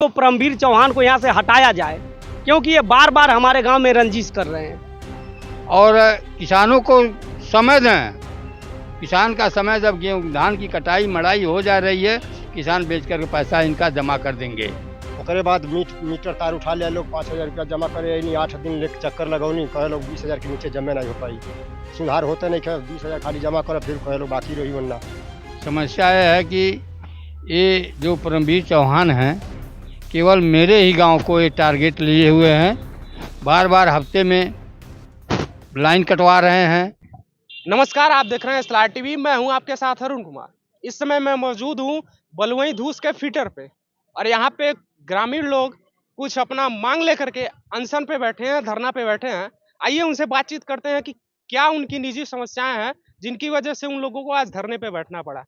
तो परमवीर चौहान को यहाँ से हटाया जाए, क्योंकि ये बार बार हमारे गांव में रंजिश कर रहे हैं। और किसानों को समय दें। किसान का समय जब गेहूं धान की कटाई मड़ाई हो जा रही है, किसान बेच कर के पैसा इनका जमा कर देंगे। ओकरे बाद मीटर तार उठा लिया लोग 5,000 रुपया जमा करे, नहीं 8 दिन ले चक्कर लगौनी, कहे लोग 20,000 के नीचे जमे नहीं हो पाई। सुधार होते नहीं, कहे 20,000 खाली जमा करो, फिर कहे लोग बाकी रही वरना। समस्या यह है कि ये जो परमवीर चौहान हैं केवल मेरे ही गांव को ये टारगेट लिए हुए हैं। बार बार हफ्ते में लाइन कटवा रहे हैं। नमस्कार, आप देख रहे हैं स्टार टीवी। मैं हूं आपके साथ अरुण कुमार। इस समय मैं मौजूद हूं बलुई धूस के फीटर पे, और यहाँ पे ग्रामीण लोग कुछ अपना मांग लेकर के अनशन पे बैठे हैं, धरना पे बैठे हैं। आइए उनसे बातचीत करते हैं कि क्या उनकी निजी समस्याएं हैं जिनकी वजह से उन लोगों को आज धरने पे बैठना पड़ा।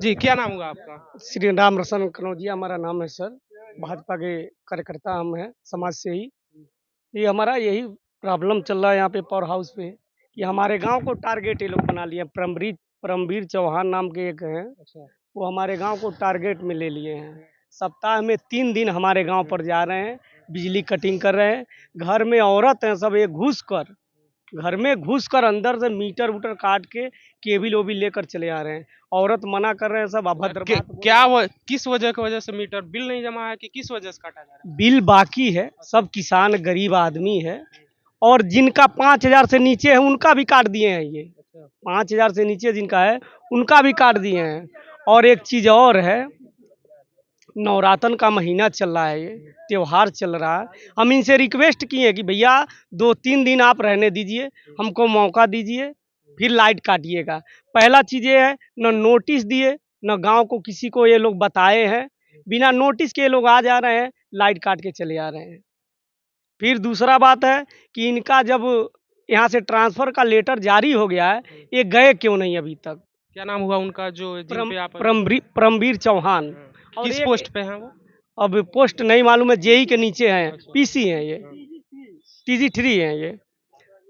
जी, क्या नाम होगा आपका? श्री राम रसन कनौजिया हमारा नाम है सर। भाजपा के कार्यकर्ता हम हैं, समाज से ही। ये हमारा यही प्रॉब्लम चल रहा है यहाँ पे पावर हाउस पे, कि हमारे गांव को टारगेट ये लोग बना लिए हैं। परमवीर चौहान नाम के एक हैं, वो हमारे गांव को टारगेट में ले लिए हैं। सप्ताह में 3 दिन हमारे गांव पर जा रहे हैं, बिजली कटिंग कर रहे हैं। घर में औरत हैं सब, एक घर में घुस कर अंदर से मीटर वूटर काट के केबिल ओबिल लेकर चले आ रहे हैं। औरत मना कर रहे हैं, सब अभद्र बात बोल रहे हैं। किस वजह की वजह से मीटर बिल नहीं जमा है कि किस वजह से काटा जा रहा है? बिल बाकी है, सब किसान गरीब आदमी है, और जिनका 5,000 से नीचे है उनका भी काट दिए हैं। ये 5,000 से नीचे जिनका है उनका भी काट दिए हैं। और एक चीज़ और है, नवरातन का महीना चल रहा है, ये त्योहार चल रहा है। हम इनसे रिक्वेस्ट किए हैं कि भैया 2-3 दिन आप रहने दीजिए, हमको मौका दीजिए, फिर लाइट काटिएगा। पहला चीज़ ये है, न नोटिस दिए, न गांव को किसी को ये लोग बताए हैं। बिना नोटिस के ये लोग आ जा रहे हैं, लाइट काट के चले आ रहे हैं। फिर दूसरा बात है कि इनका जब यहाँ से ट्रांसफ़र का लेटर जारी हो गया है, ये गए क्यों नहीं अभी तक? क्या नाम हुआ उनका जो जिन पे आप परमवीर चौहान। और किस पोस्ट पे हैं वो? अब पोस्ट नहीं मालूम है, जेई के नीचे हैं, पीसी हैं, ये TG3 हैं।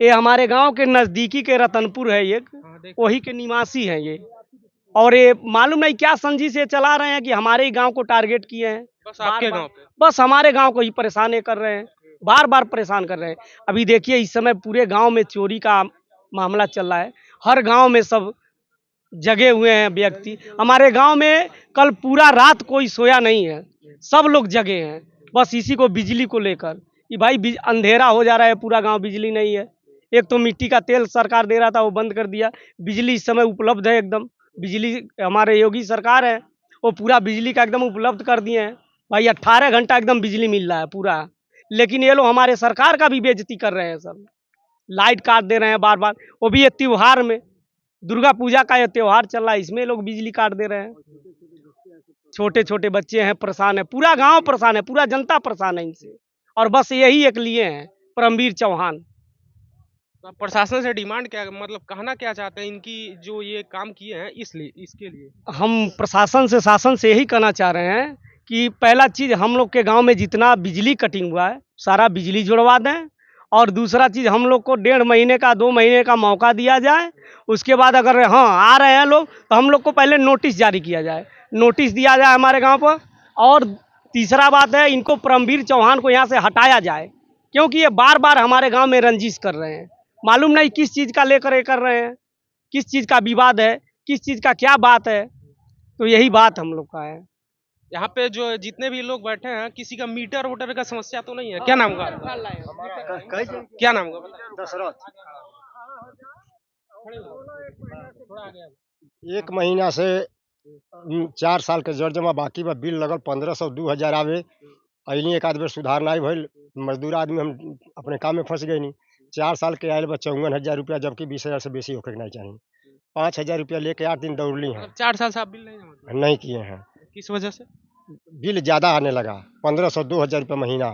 ये हमारे गांव के नज़दीकी के रतनपुर है, ये वही के निवासी हैं ये। और ये मालूम नहीं क्या संजी से चला रहे हैं कि हमारे ही गांव को टारगेट किए हैं। बस आपके गांव पे? बस हमारे गांव को ही परेशान ये कर रहे हैं, बार बार परेशान कर रहे हैं। अभी देखिए इस समय पूरे गांव में चोरी का मामला चल रहा है। हर गांव में सब जगे हुए हैं व्यक्ति। हमारे गांव में कल पूरा रात कोई सोया नहीं है, सब लोग जगे हैं, बस इसी को बिजली को लेकर कि भाई अंधेरा हो जा रहा है, पूरा गांव बिजली नहीं है। एक तो मिट्टी का तेल सरकार दे रहा था, वो बंद कर दिया। बिजली इस समय उपलब्ध है एकदम, बिजली हमारे योगी सरकार है, वो पूरा बिजली का एकदम उपलब्ध कर दिए हैं। भाई 18 घंटा एकदम बिजली मिल रहा है पूरा। लेकिन ये लोग हमारे सरकार का भी बेइज्जती कर रहे हैं, सब लाइट काट दे रहे हैं बार बार। वो भी ये त्योहार में, दुर्गा पूजा का ये त्योहार चल रहा है, इसमें लोग बिजली काट दे रहे हैं। छोटे छोटे बच्चे हैं, परेशान है, पूरा गांव परेशान है, पूरा जनता परेशान है इनसे। और बस यही एक लिए हैं परमवीर चौहान। तो आप प्रशासन से डिमांड क्या, मतलब कहना क्या चाहते हैं इनकी जो ये काम किए हैं इसके लिए? हम प्रशासन से, शासन से यही कहना चाह रहे हैं कि पहला चीज़ हम लोग के गांव में जितना बिजली कटिंग हुआ है सारा बिजली जुड़वा दें। और दूसरा चीज़, हम लोग को 1.5 महीने का 2 महीने का मौका दिया जाए। उसके बाद अगर आ रहे हैं लोग तो हम लोग को पहले नोटिस जारी किया जाए, नोटिस दिया जाए हमारे गांव पर। और तीसरा बात है, इनको परमवीर चौहान को यहाँ से हटाया जाए, क्योंकि ये बार बार हमारे गांव में रंजिश कर रहे हैं। मालूम नहीं किस चीज़ का लेकर ये कर रहे हैं, किस चीज़ का विवाद है, किस चीज़ का क्या बात है। तो यही बात हम लोग का है। यहाँ पे जो जितने भी लोग बैठे हैं, किसी का मीटर वोटर का समस्या तो नहीं है? क्या नाम होगा? क्या नाम होगा? दशरथ। 1 महीना से 4 साल के जड़ जमा बाकी बा, बिल लगल 1500 2,000 आवे। अइनी एक आध बेर सुधार नहीं भइल, मजदूर आदमी हम अपने काम में फंस गए नहीं। 4 साल के आयल बा 54,000 रुपया, जबकि 20,000 से बेसी होके नहीं चाहिए। 5,000 रुपया लेके 8 दिन दौड़ली हैं, 4 साल से आप बिल नहीं जमा किए? नहीं किए हैं। किस वजह से? बिल ज़्यादा आने लगा, 1500 2,000 रुपया महीना।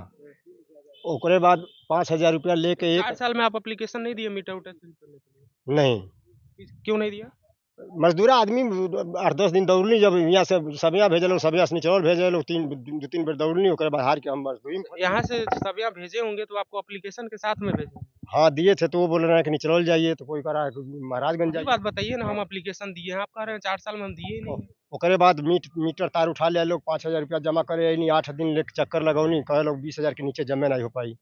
ओकरे बाद 5,000 रुपया लेके 4 साल में आप एप्लीकेशन नहीं दिए मीटर वोटर चेंज करने के लिए? नहीं, क्यों नहीं दिया? मजदूरा आदमी 8-10 दिन दौड़ली, जब यहाँ से सबिया भेजल, सबिया से निचौल भेजल, 2-3 बेर दौड़ली, ओकरे बाद हार के हम मजदूरी में। यहाँ से सबिया भेजे होंगे तो आपको एप्लीकेशन के साथ में भेजे? हाँ दिए थे, तो वो बोल रहे हैं कि निचौल जाइए, तो कोई कह रहा है कि महाराजगंज ये जाइए। बात बताइए ना, हम एप्लीकेशन दिए हैं, आप कह रहे हैं 4 साल में हम दिए ही नहीं। ओकरे बाद मीटर तार उठा लिया लोग 5,000 रुपया जमा करे नहीं 8 दिन लेके चक्कर लगौनी कहे लोग 20,000 के नीचे जमे नहीं हो पाई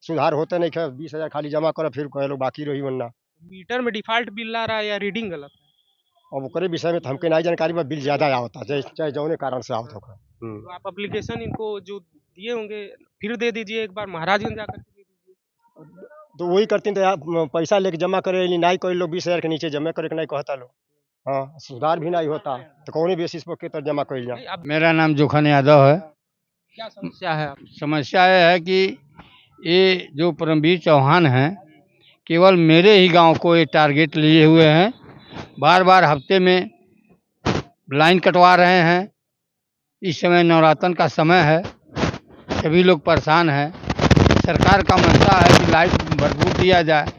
सुधार होते नहीं खे 20,000 खाली जमा करे फिर कहे लोग बाकी रही वरना मीटर में डिफॉल्ट बिल आ रहा है या रीडिंग गलत है? अब ओकरे विषय में तो हमके नहीं जानकारी बा बिल ज्यादा आवता चाहे जौने कारण से आवत होगा तो आप एप्लीकेशन इनको जो दिए होंगे फिर दे दीजिए एक बार महाराजगंज जाकर के दे दीजिए। तो वही करती तो आप पैसा लेके जमा करे नहीं कोई लोग 20,000 के नीचे जमा करे के नहीं कहता लोग हाँ सुधार भी नहीं होता तो कौन बेसिस पर के तर जमा कर नहीं, अब मेरा नाम जोखन यादव है। क्या समस्या है आप? समस्या यह है कि ये जो परमवीर चौहान हैं केवल मेरे ही गांव को ये टारगेट लिए हुए हैं। बार बार हफ्ते में लाइन कटवा रहे हैं। इस समय नवरात्र का समय है, सभी लोग परेशान हैं। सरकार का मंशा है कि लाइट भरपूर दिया जाए।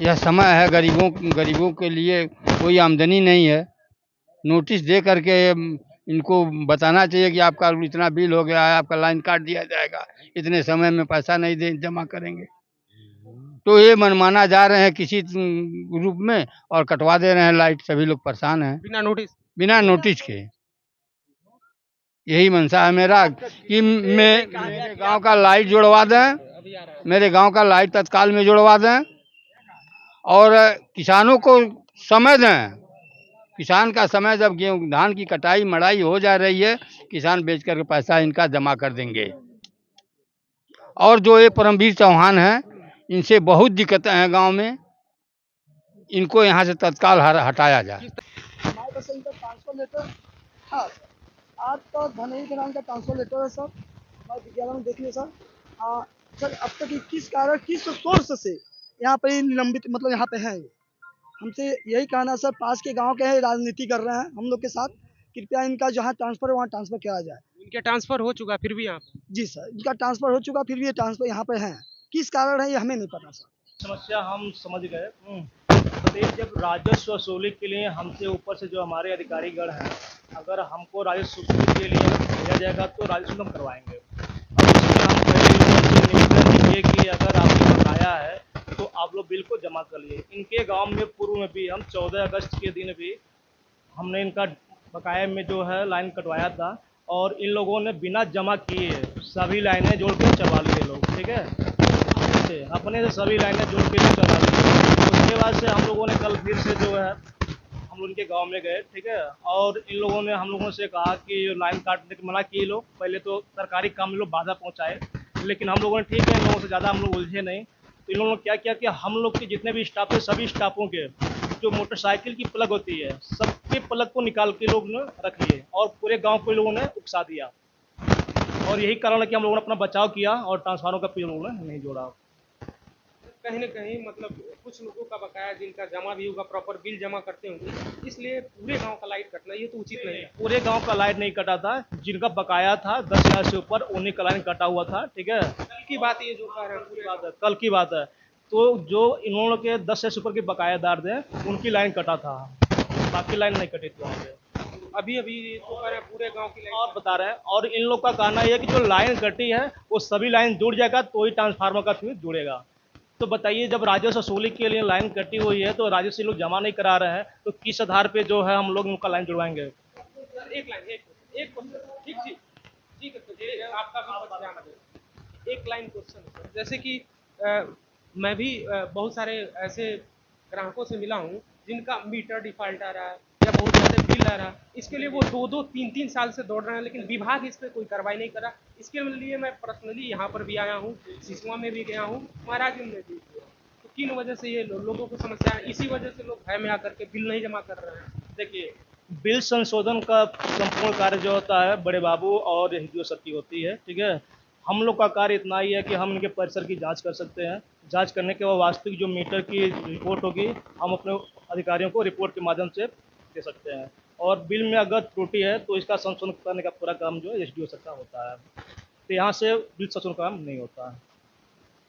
यह समय है गरीबों के लिए कोई आमदनी नहीं है। नोटिस दे करके इनको बताना चाहिए कि आपका इतना बिल हो गया है, आपका लाइन काट दिया जाएगा, इतने समय में पैसा नहीं दे जमा करेंगे। तो ये मनमाना जा रहे हैं किसी रूप में और कटवा दे रहे हैं लाइट। सभी लोग परेशान हैं बिना नोटिस के। यही मंशा है मेरा कि मेरे गांव का लाइट जुड़वा दें, मेरे गांव का लाइट तत्काल में जुड़वा दें और किसानों को समय दें। किसान का समय जब गेहूँ धान की कटाई मड़ाई हो जा रही है, किसान बेच कर के पैसा इनका जमा कर देंगे। और जो ये परमवीर चौहान हैं, इनसे बहुत दिक्कतें हैं गांव में, इनको यहाँ से तत्काल हटाया जाए। हमारे पास इनका ट्रांसफर लेटर हाँ आपका धनई के नाम का ट्रांसफर लेटर है सर हमारे विद्यालय में देखिए सर। सर अब तक किस कारण किस सोर्स से यहाँ पे निलंबित मतलब यहाँ पे है हमसे यही कहना है सर पास के गांव के हैं राजनीति कर रहे हैं हम लोग के साथ कृपया इनका जहाँ ट्रांसफर है वहाँ ट्रांसफर किया जाए। इनके ट्रांसफर हो चुका फिर भी यहाँ पे? जी सर इनका ट्रांसफर हो चुका फिर भी ये ट्रांसफर यहाँ पे है किस कारण है ये हमें नहीं पता सर। समस्या हम समझ गए। प्रदेश जब राजस्व वसूली के लिए हमसे ऊपर से जो हमारे अधिकारीगण हैं, अगर हमको राजस्व वसूली के लिए भेजा जाएगा तो राजस्व हम करवाएंगे। और इसमें हम पहले लोगों से निवेदन किए कि अगर आपने बकाया है तो आप लोग बिल को जमा कर लिए। इनके गांव में पूर्व में भी हम 14 अगस्त के दिन भी हमने इनका बकाया में जो है लाइन कटवाया था और इन लोगों ने बिना जमा किए सभी लाइनें जोड़ के चलवा लिए लोग। ठीक है, अपने से सभी लाइनें जोड़ के चला दी। उसके बाद से हम लोगों ने कल फिर से जो है हम उनके गांव में गए। ठीक है, और इन लोगों ने हम लोगों से कहा कि लाइन काटने की मना किए लोग। पहले तो सरकारी काम में लोग बाधा पहुंचाए, लेकिन हम लोगों ने ठीक है इन लोगों से ज़्यादा हम लोग उलझे नहीं। तो इन लोगों ने क्या किया कि हम लोग के जितने भी स्टाफ थे सभी स्टाफों के जो मोटरसाइकिल की प्लग होती है सबके प्लग को निकाल के लोग ने रख लिए और पूरे गाँव को लोगों ने उकसा दिया। और यही कारण है कि हम लोगों ने अपना बचाव किया और ट्रांसफार्मर का पिन लोगों ने नहीं जोड़ा। कहीं न कहीं मतलब कुछ लोगों का बकाया जिनका जमा भी होगा प्रॉपर बिल जमा करते होंगे, इसलिए पूरे गांव का लाइट कटना ये तो उचित नहीं है। पूरे गांव का लाइट नहीं कटा था, जिनका बकाया था 10,000 से ऊपर उन्हीं का लाइन कटा हुआ था। ठीक है, कल की बात ये जो कह रहे हैं पूरी बात है। कल की बात है। तो जो इन्होंने के 10 से ऊपर के बकायादार थे उनकी लाइन कटा था, बाकी लाइन नहीं कटी थी वहाँ पे। अभी तो कह रहे हैं पूरे गांव की लाइट और बता रहे हैं, और इन लोग का कहना यह है कि जो लाइन कटी है वो सभी लाइन जुड़ जाएगा तो ही ट्रांसफार्मर का फ्यूज जुड़ेगा। तो बताइए, जब राजस्व वसूली के लिए लाइन कटी हुई है तो राजस्व लोग जमा नहीं करा रहे हैं तो किस आधार पे जो है हम लोग उनका लाइन जुड़वाएंगे? एक लाइन एक क्वेश्चन ठीक है तो आपका भी ध्यान रखें। एक लाइन क्वेश्चन है सर, जैसे कि मैं भी बहुत सारे ऐसे ग्राहकों से मिला हूँ जिनका मीटर डिफॉल्ट आ रहा है या बहुत ज़्यादा बिल आ रहा है, इसके लिए वो 2-2, 3-3 साल से दौड़ रहे हैं लेकिन विभाग इस पर कोई कार्रवाई नहीं कर रहा। इसके लिए मैं पर्सनली यहाँ पर भी आया हूँ, सिसवा में भी गया हूँ, महाराजगंज में भी गया हूँ। तो किन वजह से ये लोगों को समस्या है, इसी वजह से लोग भय में आकर के बिल नहीं जमा कर रहे हैं। देखिए, बिल संशोधन का संपूर्ण कार्य जो होता है बड़े बाबू और एसडीओ सर की होती है। ठीक है, हम लोग का कार्य इतना ही है कि हम इनके परिसर की जांच कर सकते हैं। जांच करने के बाद वास्तविक जो मीटर की रिपोर्ट होगी हम अपने अधिकारियों को रिपोर्ट के माध्यम से दे सकते हैं। और बिल में अगर त्रुटि है तो इसका संशोधन करने का पूरा काम जो है एसडीओ सर का होता है। तो यहाँ से बिल संशोधन का काम नहीं होता है।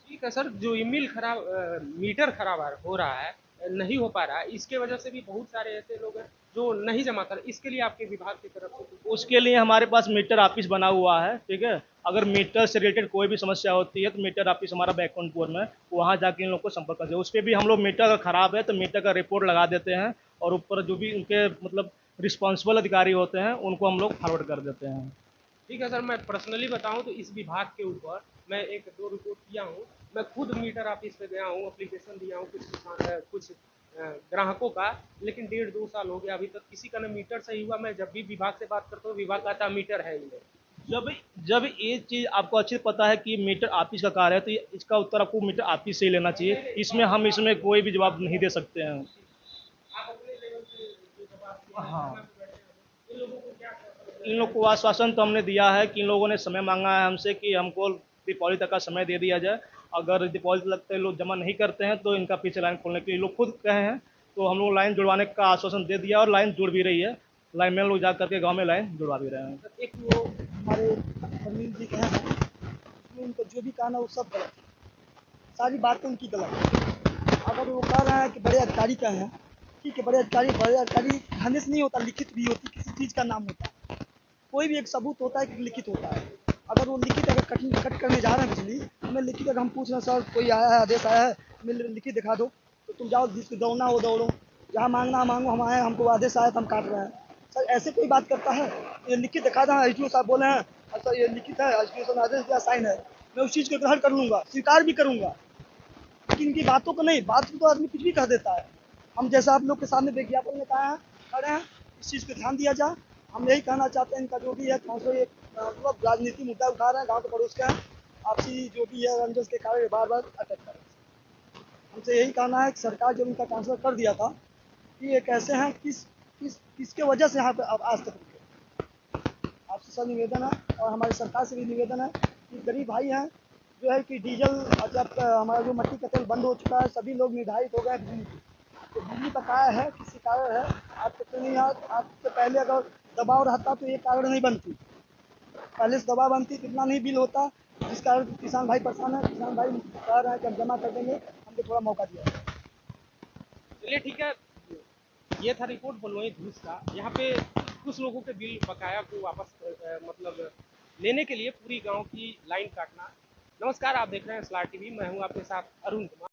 ठीक है सर, जो मीटर खराब हो रहा है, नहीं हो पा रहा है, इसके वजह से भी बहुत सारे ऐसे लोग हैं जो नहीं जमा कर, इसके लिए आपके विभाग की तरफ से उसके लिए हमारे पास मीटर ऑफिस बना हुआ है। ठीक है, अगर मीटर से रिलेटेड कोई भी समस्या होती है तो मीटर ऑफिस हमारा बैकुंठपुर में, वहाँ जाके इन लोग को संपर्क करते हैं। उस पर भी हम लोग मीटर अगर ख़राब है तो मीटर का रिपोर्ट लगा देते हैं और ऊपर जो भी उनके मतलब रिस्पॉन्सिबल अधिकारी होते हैं उनको हम लोग फॉरवर्ड कर देते हैं। ठीक है सर, मैं पर्सनली बताऊं तो इस विभाग के ऊपर मैं 1-2 रिपोर्ट किया हूं। मैं खुद मीटर ऑफिस पे गया हूं, एप्लीकेशन दिया हूं कुछ ग्राहकों का, लेकिन 1.5-2 साल हो गया, अभी तक किसी का ना मीटर सही हुआ। मैं जब भी विभाग से बात करता हूँ, विभाग कहता है मीटर है ही नहीं। जब जब ये चीज़ आपको अच्छे से पता है कि मीटर ऑफिस का कार्य है, तो इसका उत्तर आपको मीटर ऑफिस से ही लेना चाहिए। इसमें कोई भी जवाब नहीं दे सकते हैं। आप अपने लेवल से जो जवाब दिए हैं, हाँ, धरना पे बैठे हैं, इन लोगों को क्या इन लोग को आश्वासन तो हमने दिया है कि इन लोगों ने समय मांगा है हमसे कि हमको दीपावली तक का समय दे दिया जाए। अगर दीपावली तक ये लोग जमा नहीं करते हैं तो इनका पीछे लाइन खोलने के लिए लोग खुद कहे हैं। तो हम लोग लाइन जुड़वाने का आश्वासन दे दिया और लाइन जुड़ भी रही है। लाइन में लोग जा करके गाँव में लाइन जुड़वा भी रहे हैं। सर एक वो हमारे अरविंद जी के हैं, उसमें उनको जो भी कहना वो सब गलत है, सारी बातें उनकी गलत है। अगर वो कह रहे हैं कि बड़े अधिकारी का है, ठीक है, बड़े अधिकारी कहने से नहीं होता, लिखित भी होती, किसी चीज़ का नाम होता है, कोई भी एक सबूत होता है कि लिखित होता है। अगर वो लिखित अगर कट करने जा रहे हैं बिजली, हमें लिखित अगर हम पूछ रहे हैं सर कोई आया है, आदेश आया है, हमें लिखित दिखा दो, तो तुम जाओ जिसको दौड़ना हो दौड़ो, जहाँ मांगना मांगो, हम आए हमको आदेश आया तो हम काट रहे हैं। सर ऐसे कोई बात करता है? ये लिखित दिखा दें, एस डी ओ साहब बोले हैं अच्छा ये लिखित है, एस डी ओ साहब ने आदेश दिया, साइन है, मैं उस चीज़ को ग्रहण कर लूँगा, स्वीकार भी करूँगा, लेकिन इनकी बातों को नहीं, बात को तो आदमी कुछ भी कह देता है। हम जैसा आप लोग के सामने विज्ञापन में कहा है खड़े हैं, इस चीज़ पे ध्यान दिया जाए। हम यही कहना चाहते हैं, इनका जो भी है 301 मतलब राजनीति मुद्दा उठा रहे हैं, गाँव के पड़ोस के हैं, आपसी जो भी है रंजस के कारण बार बार अटक कर रहे हैं। हमसे यही कहना है कि सरकार जब इनका ट्रांसफ़र कर दिया था, कि ये कैसे हैं, किसके वजह से यहाँ पे अब आज तक रुके। आपसे सर निवेदन है और हमारी सरकार से भी निवेदन है कि गरीब भाई हैं, जो है कि डीजल जब हमारा जो मट्टी का तेल बंद हो चुका है, सभी लोग निर्धारित हो गए हैं बिजली की। तो बिजली बकाया है, किसी कारण है, आज तक तो नहीं, आज से पहले अगर दबाव रहता तो ये कारण नहीं बनती, पहले से दबाव बनती तो इतना नहीं बिल होता, जिस कारण किसान भाई परेशान है। किसान भाई कह रहे हैं कि हम जमा कर देंगे, हमको थोड़ा मौका दिया। चलिए ठीक है, ये था रिपोर्ट बलुई धूस का। यहाँ पे कुछ लोगों के बिल बकाया को वापस मतलब लेने के लिए पूरी गांव की लाइन काटना। नमस्कार, आप देख रहे हैं स्टार टीवी, मैं हूं आपके साथ अरुण कुमार।